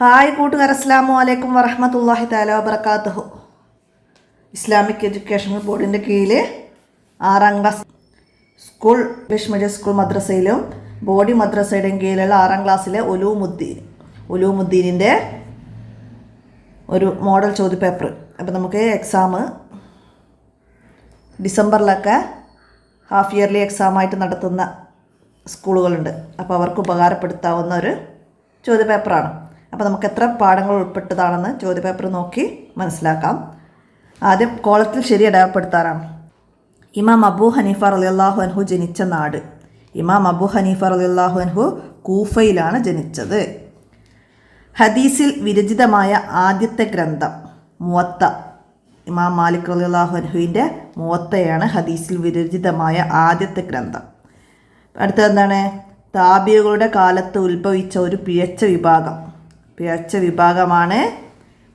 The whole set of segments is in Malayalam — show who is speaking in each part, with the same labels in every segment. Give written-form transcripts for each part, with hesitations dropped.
Speaker 1: ഹായ് കൂട്ടുകാർ, അസ്സലാമു അലൈക്കും വറഹ്മത്തുള്ളാഹി തആല വബറകാതുഹു. ഇസ്ലാമിക് എഡ്യൂക്കേഷൻ ബോർഡിൻ്റെ കീഴിൽ 6ാം class school English medium school മദ്രസയിലും ബോഡി മദ്രസയുടെയും കീഴിലുള്ള 6ാം ക്ലാസ്സിലെ ഉലൂമുദ്ദീനിൻ്റെ ഒരു മോഡൽ ചോദ്യപേപ്പർ. അപ്പോൾ നമുക്ക് എക്സാം ഡിസംബറിലൊക്കെ ഹാഫ് ഇയർലി എക്സാമായിട്ട് നടത്തുന്ന സ്കൂളുകളുണ്ട്. അപ്പോൾ അവർക്ക് ഉപകാരപ്പെടുത്താവുന്ന ഒരു ചോദ്യപേപ്പറാണ്. അപ്പോൾ നമുക്ക് എത്ര പാഠങ്ങൾ ഉൾപ്പെട്ടതാണെന്ന് ചോദ്യപേപ്പർ നോക്കി മനസ്സിലാക്കാം. ആദ്യം കോളത്തിൽ ശരി അടയാളപ്പെടുത്താനാണ്. ഇമാം അബൂ ഹനീഫ റളിയല്ലാഹു അൻഹു ജനിച്ച നാട്. ഇമാം അബൂ ഹനീഫ റളിയല്ലാഹു അൻഹു കൂഫയിലാണ് ജനിച്ചത്. ഹദീസിൽ വിരചിതമായ ആദ്യത്തെ ഗ്രന്ഥം മുവത്ത. ഇമാം മാലിക് റളിയല്ലാഹു അൻഹുവിൻ്റെ മുവത്തയാണ് ഹദീസിൽ വിരചിതമായ ആദ്യത്തെ ഗ്രന്ഥം. അടുത്തത് എന്താണ്? താബികളുടെ കാലത്ത് ഉത്ഭവിച്ച ഒരു പിഴച്ച വിഭാഗമാണ്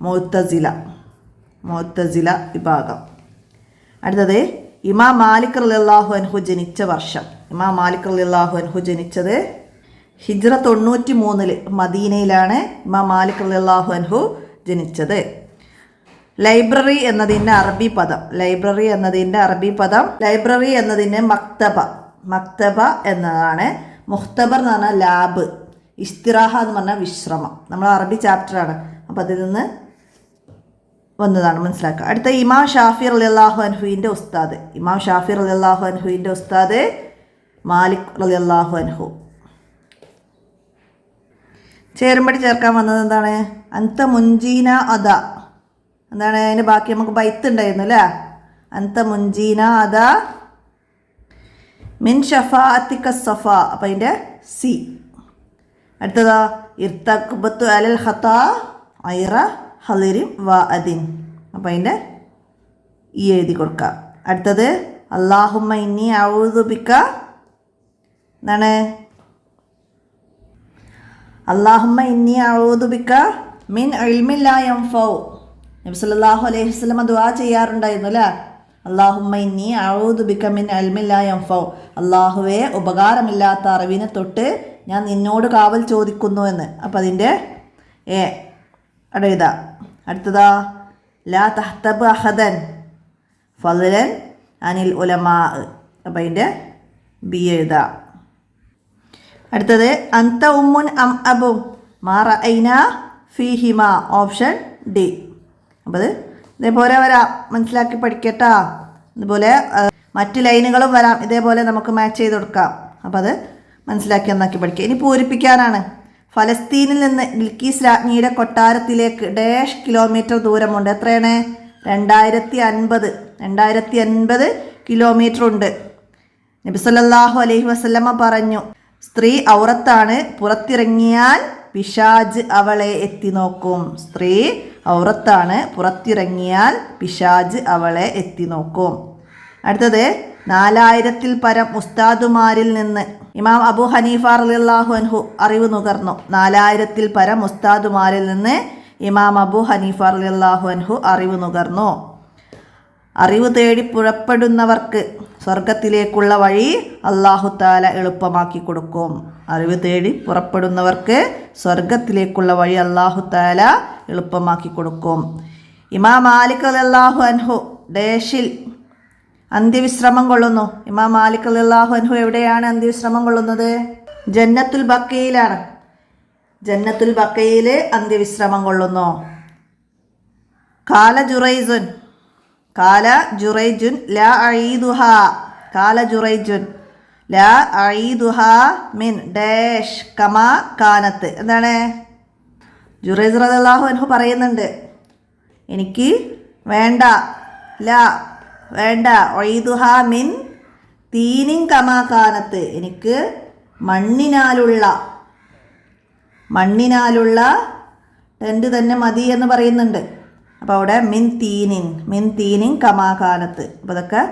Speaker 1: മുഅ്തസില വിഭാഗം. അടുത്തത് ഇമാം മാലിക് റളിയല്ലാഹു അൻഹു ജനിച്ച വർഷം. ഇമാം മാലിക് റളിയല്ലാഹു അൻഹു ജനിച്ചത് ഹിജ്റ 93 മദീനയിലാണ് ഇമാം മാലിക് റളിയല്ലാഹു അൻഹു ജനിച്ചത്. ലൈബ്രറി എന്നതിൻ്റെ അറബി പദം ലൈബ്രറി എന്നതിൻ്റെ മക്തബ എന്നതാണ്. മുഖ്തബർ എന്ന് പറഞ്ഞാൽ ലാബ്, ഇസ്തിറാഹ എന്ന് പറഞ്ഞാൽ വിശ്രമം. നമ്മൾ അറബി ചാപ്റ്ററാണ്, അപ്പോൾ അതിൽ നിന്ന് വന്നതാണ്, മനസ്സിലാക്കുക. അടുത്ത ഇമാം ഷാഫി റളിയല്ലാഹു അൻഹുവിൻ്റെ ഉസ്താദ് മാലിക് റളിയല്ലാഹു അൻഹു. ചേരുമ്പടി ചേർക്കാൻ വന്നത് എന്താണ്? അന്ത മുൻജീന അദ. എന്താണ് അതിൻ്റെ ബാക്കി? നമുക്ക് ബൈത്ത് ഉണ്ടായിരുന്നു അല്ലേ? അന്ത മുൻജീന അദ മിൻ ഷഫാഅത്തിക സഫ. അപ്പം അതിൻ്റെ സി. അടുത്തതാ ഇർതഖബത്തു അലൽ ഖതാ ഐറ ഹളിരിൻ വഅദിൻ. അപ്പം അതിൻ്റെ ഈ എഴുതി കൊടുക്കാം. അടുത്തത് അല്ലാഹുമ്മ ഇന്നി അഊദു ബിക. എന്താണ്? അല്ലാഹുമ്മ ഇന്നി അഊദു ബിക മിൻ ഇൽമിൻ ലാ യൻഫഉ. നബി സല്ലല്ലാഹു അലൈഹി വസല്ലം ദുആ ചെയ്യാറുണ്ടായിരുന്നു അല്ലേ? അല്ലാഹുമ്മ ഇന്നി അഊദു ബിക മിൻ ഇൽമിൻ ലാ യൻഫഉ. അല്ലാഹുവേ, ഉപകാരമില്ലാത്ത അറിവിനെ തൊട്ട് ഞാൻ നിന്നോട് കാവൽ ചോദിക്കുന്നു എന്ന്. അപ്പം അതിൻ്റെ അവിടെ എഴുതാം. അടുത്തതാ ലാ തഹ്തബ് അഹദൻ ഫളൻ അനിൽ ഉലമാ. അപ്പം അതിൻ്റെ ബി എഴുതാം. അടുത്തത് അന്ത ഉമ്മുൻ അം അബു മാ റഅയ്ന ഫീഹിമ. Option D. അപ്പോൾ അത് ഇതേപോലെ വരാം, മനസ്സിലാക്കി പഠിക്കട്ടാ. ഇതുപോലെ മറ്റ് ലൈനുകളും വരാം, ഇതേപോലെ നമുക്ക് മാച്ച് ചെയ്ത് കൊടുക്കാം. അപ്പോൾ അത് മനസ്സിലാക്കി നന്നാക്കി പഠിക്കുക. ഇനി പൂരിപ്പിക്കാനാണ്. ഫലസ്തീനിൽ നിന്ന് ബിൽക്കീസ് രാജ്ഞിയുടെ കൊട്ടാരത്തിലേക്ക് ഡാഷ് കിലോമീറ്റർ ദൂരമുണ്ട്. എത്രയാണ്? 2050 കിലോമീറ്റർ ഉണ്ട്. നബി സല്ലല്ലാഹു അലൈഹി വസല്ലമ പറഞ്ഞു, സ്ത്രീ ഔറത്താണ്, പുറത്തിറങ്ങിയാൽ പിശാജ് അവളെ എത്തി നോക്കും. സ്ത്രീ ഔറത്താണ്, പുറത്തിറങ്ങിയാൽ പിശാജ് അവളെ എത്തി നോക്കും. അടുത്തത് 4000-ൽ പരം ഉസ്താദുമാരിൽ നിന്ന് ഇമാം അബൂ ഹനീഫ റളിയല്ലാഹു അൻഹു അറിവ് നുകർന്നു. 4000-ൽ പരം ഉസ്താദുമാരിൽ നിന്ന് ഇമാം അബൂ ഹനീഫ റളിയല്ലാഹു അൻഹു അറിവ് നുകർന്നു. അറിവ് തേടി പുറപ്പെടുന്നവർക്ക് സ്വർഗത്തിലേക്കുള്ള വഴി അല്ലാഹു തആല എളുപ്പമാക്കി കൊടുക്കും. അറിവ് തേടി പുറപ്പെടുന്നവർക്ക് സ്വർഗത്തിലേക്കുള്ള വഴി അല്ലാഹു തആല എളുപ്പമാക്കി കൊടുക്കും. ഇമാം മാലിക് റളിയല്ലാഹു അൻഹു ഡേഷിൽ അന്ത്യവിശ്രമം കൊള്ളുന്നു. ഇമാം മാലിക് റളിയല്ലാഹു അൻഹു എവിടെയാണ് അന്ത്യവിശ്രമം കൊള്ളുന്നത്? ജന്നത്തുൽ ബഖയിലാണ്. ജന്നത്തുൽ ബഖയിൽ അന്ത്യവിശ്രമം കൊള്ളുന്നു. കാല ജുറൈജുൻ ലാ അഈദുഹാ മിൻ ഡാഷ് കമാ കാനത്ത്. എന്താണ്? ജുറൈജ് റളിയല്ലാഹു അൻഹു പറയുന്നുണ്ട്, എനിക്ക് വേണ്ട ഒയ്ദുഹാ മിൻ തീനിൻ കമാ കാനത്ത്. എനിക്ക് മണ്ണിനാലുള്ള ടെൻറ്റ് തന്നെ മതി എന്ന് പറയുന്നുണ്ട്. അപ്പോൾ അവിടെ മിൻ തീനിൻ കമാ കാനത്ത്. അപ്പോൾ അതൊക്കെ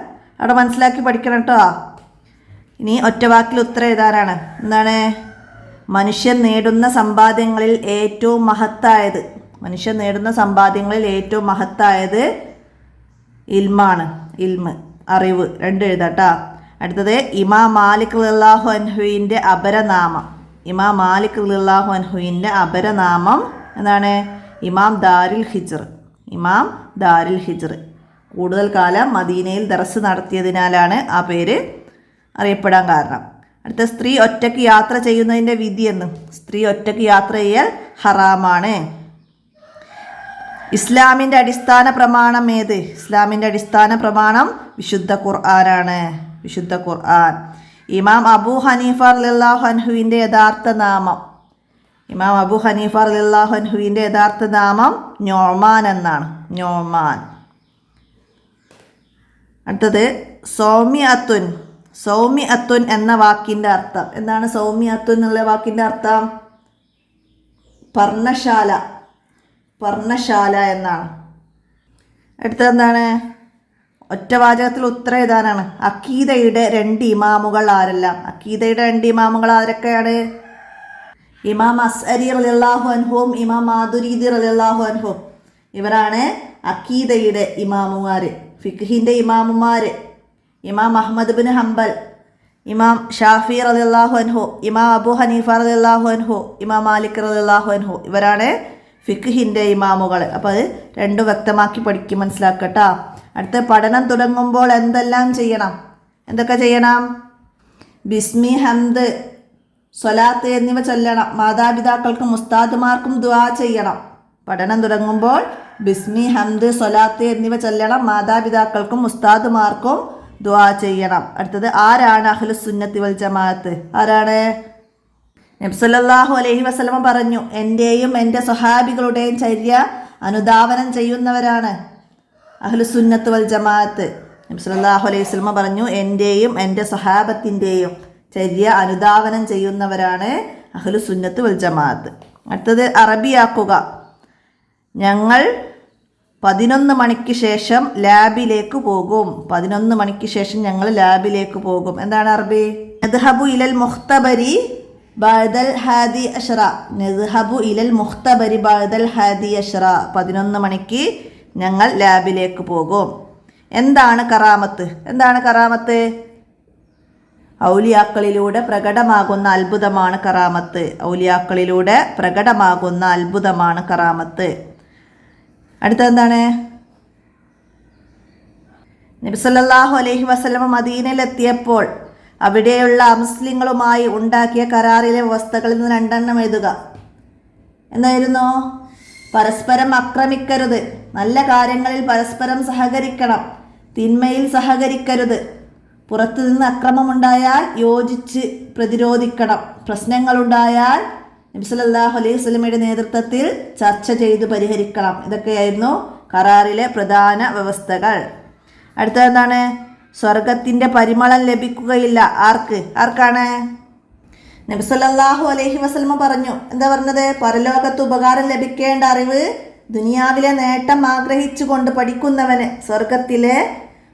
Speaker 1: അവിടെ മനസ്സിലാക്കി പഠിക്കണം കേട്ടോ. ഇനി ഒറ്റവാക്കിൽ ഉത്തരം എഴുതാനാണ്. എന്താണ്? മനുഷ്യൻ നേടുന്ന സമ്പാദ്യങ്ങളിൽ ഏറ്റവും മഹത്തായത് ഇൽമാണ്. അറിവ്. 2 എഴുതാട്ടാ. അടുത്തത് ഇമാം മാലിക് റളിയല്ലാഹു അൻഹുവിൻ്റെ അപരനാമം. ഇമാം മാലിക് റളിയല്ലാഹു അൻഹുവിൻ്റെ അപരനാമം എന്താണ്? ഇമാം ദാരുൽ ഹിജ്ർ. ഇമാം ദാരുൽ ഹിജ്ർ കൂടുതൽ കാലം മദീനയിൽ ദർസ് നടത്തിയതിനാലാണ് ആ പേര് അറിയപ്പെടാൻ കാരണം. അടുത്ത സ്ത്രീ ഒറ്റയ്ക്ക് യാത്ര ചെയ്യുന്നതിൻ്റെ വിധി എന്ന്. സ്ത്രീ ഒറ്റയ്ക്ക് യാത്ര ചെയ്യൽ ഹറാമാണ്. ഇസ്ലാമിൻ്റെ അടിസ്ഥാന പ്രമാണം ഏത്? ഇസ്ലാമിൻ്റെ അടിസ്ഥാന പ്രമാണം വിശുദ്ധ ഖുർആനാണ്. വിശുദ്ധ ഖുർആൻ. ഇമാം അബൂ ഹനീഫ റളിയല്ലാഹു അൻഹുവിൻ്റെ യഥാർത്ഥ നാമം. ഇമാം അബൂ ഹനീഫ റളിയല്ലാഹു അൻഹുവിൻ്റെ യഥാർത്ഥ നാമം നൊഅ്മാൻ എന്നാണ്. നൊഅ്മാൻ. അടുത്തത് സൗമിഅത്തുൻ. സൗമിഅത്തുൻ എന്ന വാക്കിൻ്റെ അർത്ഥം എന്താണ്? സൗമിഅത്തുൻ എന്നുള്ള വാക്കിൻ്റെ അർത്ഥം പർണശാല. പർണശാല എന്നാണ്. അടുത്തത് എന്താണ്? ഒറ്റവാചകത്തിൽ ഉത്തരം എഴുതാനാണ്. അക്കീദയുടെ 2 ഇമാമുകൾ ആരെല്ലാം? അക്കീദയുടെ 2 ഇമാമുകൾ ആരൊക്കെയാണ്? ഇമാം അസ്അരി റളിയല്ലാഹു അൻഹുവും ഇമാം മാതുരീദി റളിയല്ലാഹു അൻഹുവും. ഇവരാണ് അക്കീദയുടെ ഇമാമുമാർ. ഫിഖ്ഹിൻ്റെ ഇമാമുമാർ ഇമാം അഹ്മദ് ബിൻ ഹംബൽ, ഇമാം ഷാഫി റളിയല്ലാഹു അൻഹു, ഇമാം അബൂ ഹനീഫ റളിയല്ലാഹു അൻഹു, ഇമാം മാലിക് റളിയല്ലാഹു അൻഹു. ഇവരാണ് ഫിഖ്ഹിൻ്റെ ഇമാമുകൾ. അപ്പോൾ അത് 2 വ്യക്തമാക്കി പഠിക്കും, മനസ്സിലാക്കട്ടോ. അടുത്ത പഠനം തുടങ്ങുമ്പോൾ എന്തെല്ലാം ചെയ്യണം? എന്തൊക്കെ ചെയ്യണം? ബിസ്മി, ഹംദ്, സ്വലാത്ത് എന്നിവ ചൊല്ലണം. മാതാപിതാക്കൾക്കും ഉസ്താദുമാർക്കും ദുആ ചെയ്യണം. പഠനം തുടങ്ങുമ്പോൾ ബിസ്മി, ഹംദ്, സ്വലാത്ത് എന്നിവ ചൊല്ലണം. മാതാപിതാക്കൾക്കും ഉസ്താദുമാർക്കും ദുആ ചെയ്യണം. അടുത്തത് ആരാണ് അഹ്ലുസ് സുന്നത്തി വൽ ജമാഅത്ത്? ആരാണ്? നബി സല്ലല്ലാഹു അലൈഹി വസല്ലമ പറഞ്ഞു, എൻ്റെയും എൻ്റെ സ്വഹാബികളുടെയും ചര്യ അനുധാവനം ചെയ്യുന്നവരാണ് അഹ്ലുസ് സുന്നത്ത് വൽ ജമാഅത്ത്. നബി സല്ലല്ലാഹു അലൈഹി വസല്ലമ പറഞ്ഞു, എൻ്റെയും എൻ്റെ സ്വഹാബത്തിൻ്റെയും ചര്യ അനുധാവനം ചെയ്യുന്നവരാണ് അഹ്ലുസ് സുന്നത്ത് വൽ ജമാഅത്ത്. അടുത്തത് അറബിയാക്കുക. ഞങ്ങൾ 11 മണിക്ക് ശേഷം ലാബിലേക്ക് പോകും. 11 മണിക്ക് ശേഷം ഞങ്ങൾ ലാബിലേക്ക് പോകും. എന്താണ് അറബി? നദ്ഹബു ഇലൽ മുഖ്തബരി ബഅദൽ ഹാദി അശ്റ. നദ്ഹബു ഇലൽ മുഖ്തബരി ബഅദൽ ഹാദി അശ്റ. 11 മണിക്ക് ഞങ്ങൾ ലാബിലേക്ക് പോകും. എന്താണ് കറാമത്ത്? എന്താണ് കറാമത്ത്? ഔലിയാക്കളിലൂടെ പ്രകടമാകുന്ന അത്ഭുതമാണ് കറാമത്ത്. ഔലിയാക്കളിലൂടെ പ്രകടമാകുന്ന അത്ഭുതമാണ് കറാമത്ത്. അടുത്തത് എന്താണ്? നബി സല്ലല്ലാഹു അലൈഹി വസല്ലമ മദീനയിലെത്തിയപ്പോൾ അവിടെയുള്ള അമുസ്ലിങ്ങളുമായി ഉണ്ടാക്കിയ കരാറിലെ വ്യവസ്ഥകളിൽ നിന്ന് 2 എണ്ണം എഴുതുക. എന്തായിരുന്നു? പരസ്പരം ആക്രമിക്കരുത്, നല്ല കാര്യങ്ങളിൽ പരസ്പരം സഹകരിക്കണം, തിന്മയിൽ സഹകരിക്കരുത്, പുറത്തു നിന്ന് അക്രമമുണ്ടായാൽ യോജിച്ച് പ്രതിരോധിക്കണം, പ്രശ്നങ്ങളുണ്ടായാൽ നബി സല്ലല്ലാഹു അലൈഹി വസല്ലമയുടെ നേതൃത്വത്തിൽ ചർച്ച ചെയ്ത് പരിഹരിക്കണം. ഇതൊക്കെയായിരുന്നു കരാറിലെ പ്രധാന വ്യവസ്ഥകൾ. അടുത്തത് എന്താണ്? സ്വർഗത്തിൻ്റെ പരിമളം ലഭിക്കുകയില്ല. ആർക്കാണ്? നബി സല്ലല്ലാഹു അലൈഹി വസല്ലമ പറഞ്ഞു. എന്താ പറഞ്ഞത്? പരലോകത്ത് ഉപകാരം ലഭിക്കേണ്ട അറിവ് ദുനിയാവിലെ നേട്ടം ആഗ്രഹിച്ചുകൊണ്ട് പഠിക്കുന്നവന് സ്വർഗത്തിലെ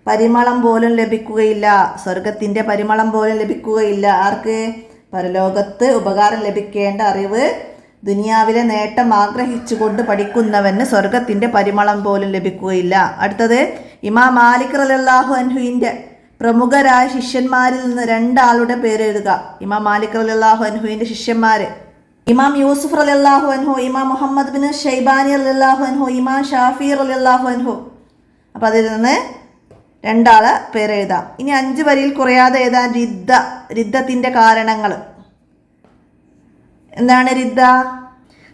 Speaker 1: പരിമളം പോലും ലഭിക്കുകയില്ല. സ്വർഗത്തിൻ്റെ പരിമളം പോലും ലഭിക്കുകയില്ല. ആർക്ക്? പരലോകത്ത് ഉപകാരം ലഭിക്കേണ്ട അറിവ് ദുനിയാവിലെ നേട്ടം ആഗ്രഹിച്ചുകൊണ്ട് പഠിക്കുന്നവന് സ്വർഗത്തിൻ്റെ പരിമളം പോലും ലഭിക്കുകയില്ല. അടുത്തത് ഇമാം മാലിക് റളിയല്ലാഹു അൻഹുവിൻ്റെ പ്രമുഖരായ ശിഷ്യന്മാരിൽ നിന്ന് 2 ആളുടെ പേര് എഴുതുക. ഇമാം മാലിക് റളിയല്ലാഹു അൻഹുവിൻ്റെ ശിഷ്യന്മാർ ഇമാം യൂസുഫ് റളിയല്ലാഹു അൻഹു, ഇമാം മുഹമ്മദ് ബിൻ ഷൈബാനി റളിയല്ലാഹു അൻഹു, ഇമാം ഷാഫി റളിയല്ലാഹു അൻഹു. അപ്പോൾ അതിൽ നിന്ന് 2 ആളെ പേരെഴുതാം. ഇനി 5 വരിയിൽ കുറയാതെ എഴുതാൻ റിദ്ദത്തിൻ്റെ കാരണങ്ങൾ. എന്താണ് റിദ്ദ?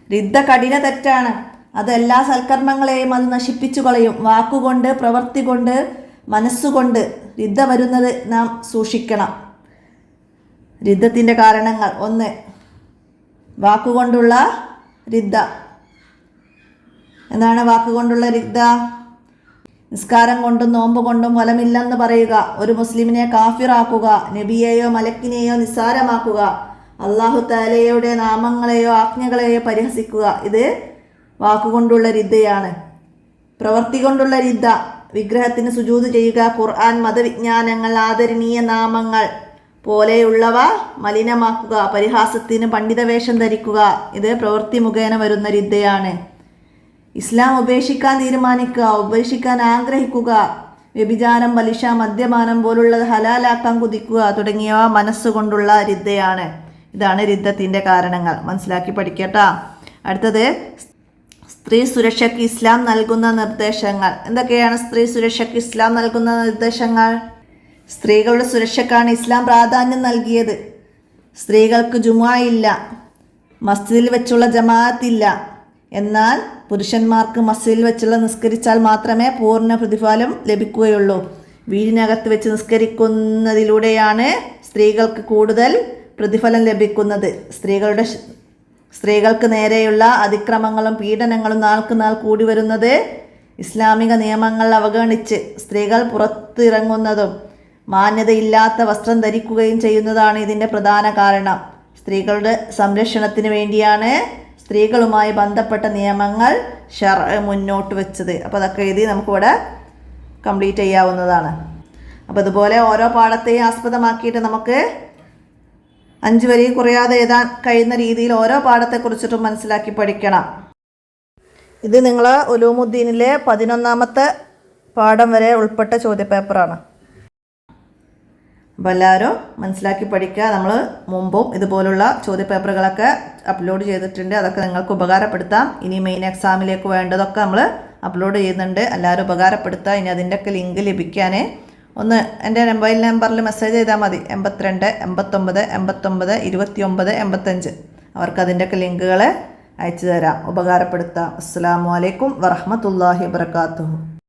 Speaker 1: റിദ്ദ കഠിന തെറ്റാണ്. അത് എല്ലാ സൽക്കർമ്മങ്ങളെയും അത് നശിപ്പിച്ചു കളയും. വാക്കുകൊണ്ട്, പ്രവൃത്തി കൊണ്ട്, മനസ്സുകൊണ്ട് റിദ്ദ വരുന്നത് നാം സൂക്ഷിക്കണം. റിദ്ദത്തിൻ്റെ കാരണങ്ങൾ: 1, വാക്കുകൊണ്ടുള്ള റിദ്ദ. എന്താണ് വാക്കുകൊണ്ടുള്ള റിദ്ദ? നിസ്കാരം കൊണ്ടും നോമ്പ് കൊണ്ടും ഫലമില്ലെന്ന് പറയുക, ഒരു മുസ്ലിമിനെ കാഫിറാക്കുക, നബിയെയോ മലക്കിനെയോ നിസ്സാരമാക്കുക, അല്ലാഹു തആലയുടെ നാമങ്ങളെയോ ആജ്ഞകളെയോ പരിഹസിക്കുക. ഇത് വാക്കുകൊണ്ടുള്ള റിദ്ദയാണ്. പ്രവൃത്തി കൊണ്ടുള്ള റിദ്ദ: വിഗ്രഹത്തിന് സുജൂദ് ചെയ്യുക, ഖുർആൻ, മതവിജ്ഞാനങ്ങൾ, ആദരണീയ നാമങ്ങൾ പോലെയുള്ളവ മലിനമാക്കുക, പരിഹാസത്തിന് പണ്ഡിതവേഷം ധരിക്കുക. ഇത് പ്രവൃത്തി മുഖേന വരുന്ന റിദ്ദയാണ്. ഇസ്ലാം ഉപേക്ഷിക്കാൻ തീരുമാനിക്കുക, ഉപേക്ഷിക്കാൻ ആഗ്രഹിക്കുക, വ്യഭിചാരം, പലിശ, മദ്യപാനം പോലുള്ളത് ഹലാലാക്കാൻ കുതിക്കുക തുടങ്ങിയവ മനസ്സുകൊണ്ടുള്ള റിദ്ദയാണ്. ഇതാണ് റിദ്ദത്തിൻ്റെ കാരണങ്ങൾ. മനസ്സിലാക്കി പഠിക്കട്ടാ. അടുത്തത് സ്ത്രീ സുരക്ഷയ്ക്ക് ഇസ്ലാം നൽകുന്ന നിർദ്ദേശങ്ങൾ എന്തൊക്കെയാണ്? സ്ത്രീ സുരക്ഷയ്ക്ക് ഇസ്ലാം നൽകുന്ന നിർദ്ദേശങ്ങൾ. സ്ത്രീകളുടെ സുരക്ഷയ്ക്കാണ് ഇസ്ലാം പ്രാധാന്യം നൽകിയത്. സ്ത്രീകൾക്ക് ജുമുഅ ഇല്ല, മസ്ജിദിൽ വെച്ചുള്ള ജമാഅത്തില്ല. എന്നാൽ പുരുഷന്മാർക്ക് മസ്ജിദിൽ വെച്ചുള്ള നിസ്കരിച്ചാൽ മാത്രമേ പൂർണ്ണ പ്രതിഫലം ലഭിക്കുകയുള്ളൂ. വീടിനകത്ത് വെച്ച് നിസ്കരിക്കുന്നതിലൂടെയാണ് സ്ത്രീകൾക്ക് കൂടുതൽ പ്രതിഫലം ലഭിക്കുന്നത്. സ്ത്രീകൾക്ക് നേരെയുള്ള അതിക്രമങ്ങളും പീഡനങ്ങളും നാൾക്ക് നാൾ കൂടി വരുന്നത് ഇസ്ലാമിക നിയമങ്ങൾ അവഗണിച്ച് സ്ത്രീകൾ പുറത്തിറങ്ങുന്നതും മാന്യതയില്ലാത്ത വസ്ത്രം ധരിക്കുകയും ചെയ്യുന്നതാണ് ഇതിൻ്റെ പ്രധാന കാരണം. സ്ത്രീകളുടെ സംരക്ഷണത്തിന് വേണ്ടിയാണ് സ്ത്രീകളുമായി ബന്ധപ്പെട്ട നിയമങ്ങൾ ശർഅ് മുന്നോട്ട് വെച്ചത്. അപ്പോൾ അതൊക്കെ എഴുതി നമുക്കിവിടെ കംപ്ലീറ്റ് ചെയ്യാവുന്നതാണ്. അപ്പോൾ ഇതുപോലെ ഓരോ പാഠത്തെയും ആസ്പദമാക്കിയിട്ട് നമുക്ക് 5 വരി കുറയാതെ എഴുതാൻ കഴിയുന്ന രീതിയിൽ ഓരോ പാഠത്തെക്കുറിച്ചിട്ടും മനസ്സിലാക്കി പഠിക്കണം. ഇത് നിങ്ങൾ ഉലൂമുദ്ദീനിലെ 11ാമത്തെ പാഠം വരെ ഉൾപ്പെട്ട ചോദ്യപേപ്പറാണ്. അപ്പോൾ എല്ലാവരും മനസ്സിലാക്കി പഠിക്കുക. നമ്മൾ മുമ്പും ഇതുപോലുള്ള ചോദ്യപേപ്പറുകളൊക്കെ അപ്ലോഡ് ചെയ്തിട്ടുണ്ട്. അതൊക്കെ നിങ്ങൾക്ക് ഉപകാരപ്പെടുത്താം. ഇനി മെയിൻ എക്സാമിലേക്ക് വേണ്ടതൊക്കെ നമ്മൾ അപ്ലോഡ് ചെയ്യുന്നുണ്ട്. എല്ലാവരും ഉപകാരപ്പെടുത്തുക. ഇനി അതിൻ്റെയൊക്കെ ലിങ്ക് ലഭിക്കാൻ ഒന്ന് എൻ്റെ മൊബൈൽ നമ്പറിൽ മെസ്സേജ് ചെയ്താൽ മതി. 82 89 89 29 85. അവർക്ക് അതിൻ്റെയൊക്കെ ലിങ്കുകൾ അയച്ചു തരാം. ഉപകാരപ്പെടുത്താം. അസ്സലാമു അലൈക്കും വറഹ്മത്തുള്ളാഹി വബറകാതുഹു.